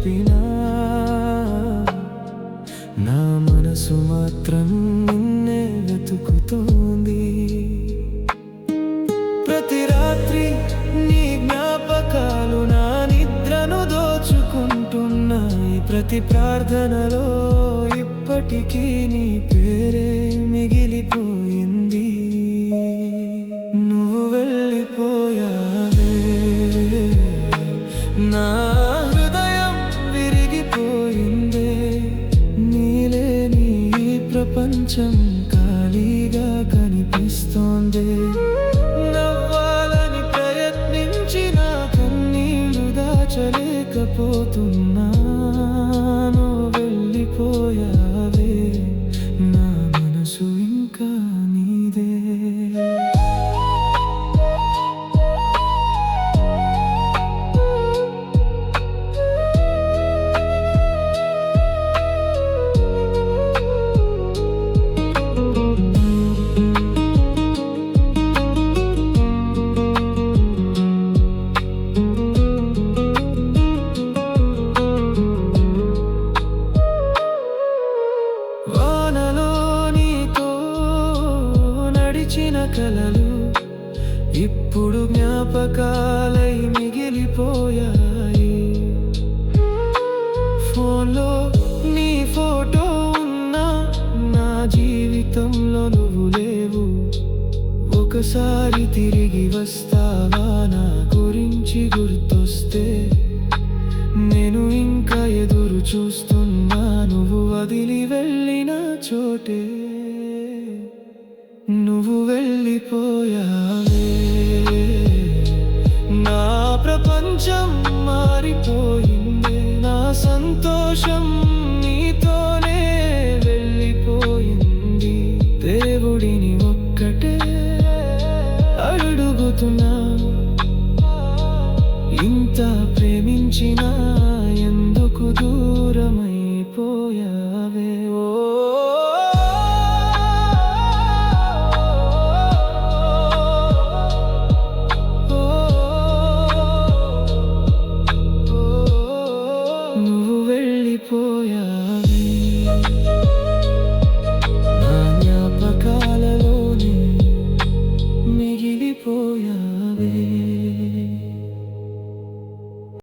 చెప్పినా నా మనసు మాత్రం నిన్నే వెతుకుతోంది. ప్రతి రాత్రి నీ జ్ఞాపకాలు నా నిద్రను దోచుకుంటున్నాయి. ప్రతి ప్రార్థనలో ఇప్పటికీ నీ పేరే మిగిలిపోయింది. నువ్వు వెళ్ళిపోయావే, నా హృదయం విరిగిపోయిందే. నీలేని ఈ ప్రపంచం ఖాళీగా కనిపిస్తోంది. నవ్వాలని ప్రయత్నించిన కన్నీళ్లు దాచలేకపోతున్నా. నువ్వు వెళ్ళిపోయావే, నా మనసు ఇంకా నీదే. కలలు ఇప్పుడు జ్ఞాపకాలై మిగిలిపోయాయి. ఫోన్లో నీ ఫోటో ఉన్నా నా జీవితంలో నువ్వు లేవు. ఒకసారి తిరిగి వస్తావా నా గురించి గుర్తొస్తే? నేను ఇంకా ఎదురు చూస్తున్నా నువ్వు వదిలి వెళ్ళిన చోటే. నువ్వు వెళ్ళిపోయావే, నా ప్రపంచం మారిపోయింది. నా సంతోషం నీతోనే వెళ్ళిపోయింది. దేవుడిని ఒక్కటే అడుగుతున్నా, ఇంత ప్రేమించినా ఎందుకు దూరమై